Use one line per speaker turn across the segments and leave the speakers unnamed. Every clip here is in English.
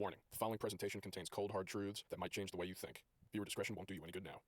Warning, the following presentation contains cold, hard truths that might change the way you think. Viewer discretion won't do you any good now.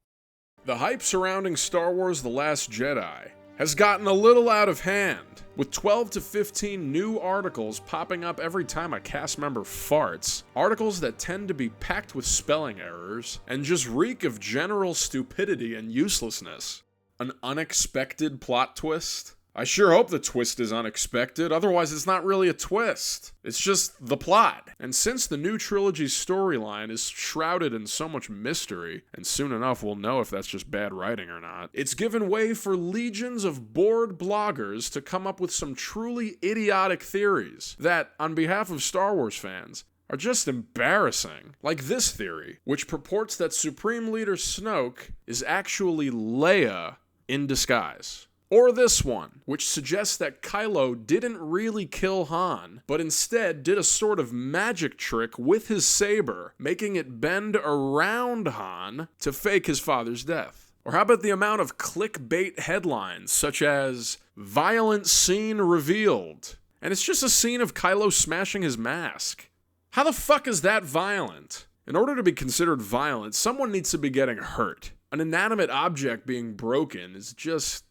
The hype surrounding Star Wars The Last Jedi has gotten a little out of hand, with 12 to 15 new articles popping up every time a cast member farts, articles that tend to be packed with spelling errors, and just reek of general stupidity and uselessness. An unexpected plot twist? I sure hope the twist is unexpected, otherwise it's not really a twist. It's just the plot. And since the new trilogy's storyline is shrouded in so much mystery, and soon enough we'll know if that's just bad writing or not, it's given way for legions of bored bloggers to come up with some truly idiotic theories that, on behalf of Star Wars fans, are just embarrassing. Like this theory, which purports that Supreme Leader Snoke is actually Leia in disguise. Or this one, which suggests that Kylo didn't really kill Han, but instead did a sort of magic trick with his saber, making it bend around Han to fake his father's death. Or how about the amount of clickbait headlines, such as, "Violent Scene Revealed," and it's just a scene of Kylo smashing his mask. How the fuck is that violent? In order to be considered violent, someone needs to be getting hurt. An inanimate object being broken is just...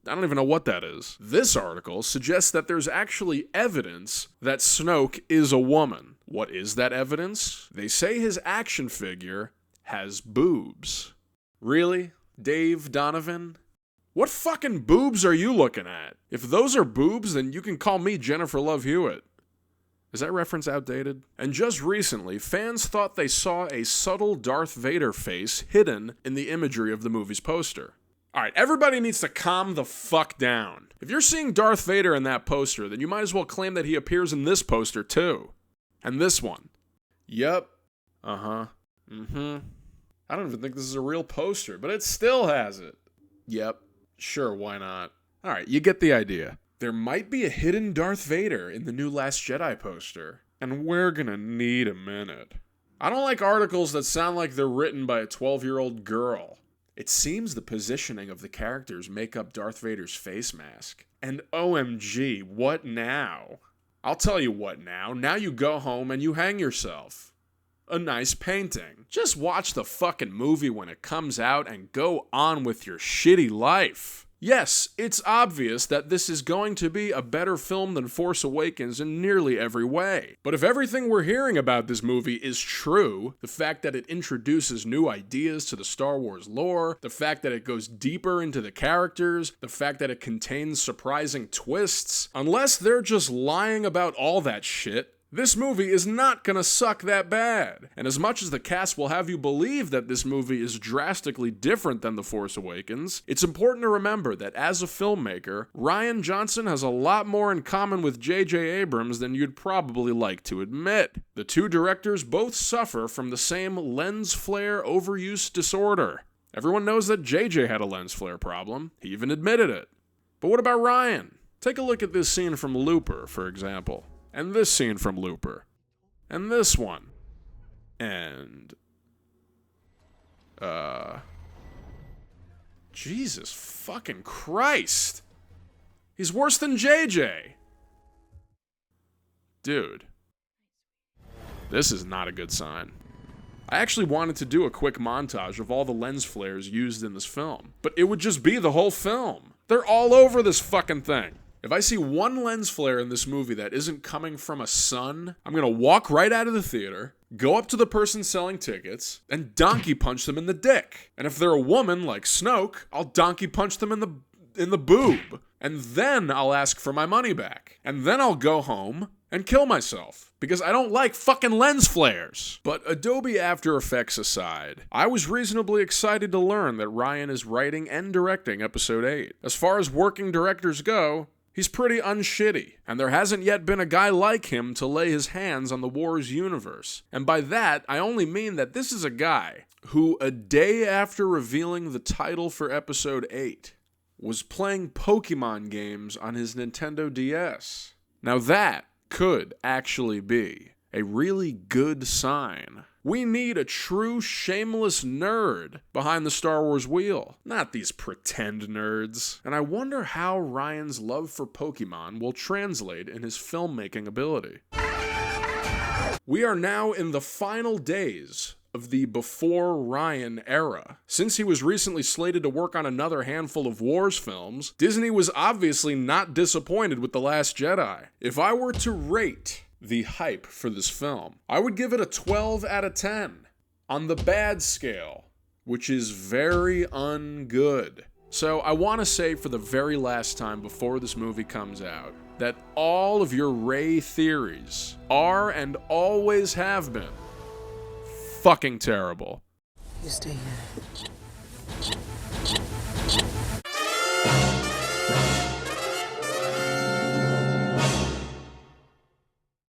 I don't even know what that is. This article suggests that there's actually evidence that Snoke is a woman. What is that evidence? They say his action figure has boobs. Really? Dave Donovan? What fucking boobs are you looking at? If those are boobs, then you can call me Jennifer Love Hewitt. Is that reference outdated? And just recently, fans thought they saw a subtle Darth Vader face hidden in the imagery of the movie's poster. Alright, everybody needs to calm the fuck down. If you're seeing Darth Vader in that poster, then you might as well claim that he appears in this poster too. And this one. Yep. I don't even think this is a real poster, but it still has it. Yep. Sure, why not? Alright, you get the idea. There might be a hidden Darth Vader in the new Last Jedi poster, and we're gonna need a minute. I don't like articles that sound like they're written by a 12-year-old girl. It seems the positioning of the characters make up Darth Vader's face mask. And OMG, what now? I'll tell you what now. Now you go home and you hang yourself. A nice painting. Just watch the fucking movie when it comes out and go on with your shitty life. Yes, it's obvious that this is going to be a better film than Force Awakens in nearly every way. But if everything we're hearing about this movie is true, the fact that it introduces new ideas to the Star Wars lore, the fact that it goes deeper into the characters, the fact that it contains surprising twists, unless they're just lying about all that shit, this movie is not gonna suck that bad. And as much as the cast will have you believe that this movie is drastically different than The Force Awakens, it's important to remember that as a filmmaker, Rian Johnson has a lot more in common with J.J. Abrams than you'd probably like to admit. The two directors both suffer from the same lens flare overuse disorder. Everyone knows that J.J. had a lens flare problem. He even admitted it. But what about Rian? Take a look at this scene from Looper, for example. And this scene from Looper. And this one. And... Jesus fucking Christ! He's worse than JJ! Dude. This is not a good sign. I actually wanted to do a quick montage of all the lens flares used in this film. But it would just be the whole film. They're all over this fucking thing. If I see one lens flare in this movie that isn't coming from a sun, I'm gonna walk right out of the theater, go up to the person selling tickets, and donkey punch them in the dick. And if they're a woman like Snoke, I'll donkey punch them in the boob. And then I'll ask for my money back. And then I'll go home and kill myself. Because I don't like fucking lens flares. But Adobe After Effects aside, I was reasonably excited to learn that Rian is writing and directing Episode 8. As far as working directors go, he's pretty unshitty, and there hasn't yet been a guy like him to lay his hands on the Wars universe. And by that, I only mean that this is a guy who, a day after revealing the title for Episode 8, was playing Pokemon games on his Nintendo DS. Now that could actually be a really good sign. We need a true shameless nerd behind the Star Wars wheel, not these pretend nerds. And I wonder how Rian's love for Pokemon will translate in his filmmaking ability. We are now in the final days of the before Ryan era. Since he was recently slated to work on another handful of Wars films, Disney was obviously not disappointed with The Last Jedi. If I were to rate the hype for this film, I would give it a 12 out of 10 on the bad scale, which is very ungood. So I want to say for the very last time before this movie comes out, that all of your Rey theories are and always have been fucking terrible.
You stay here.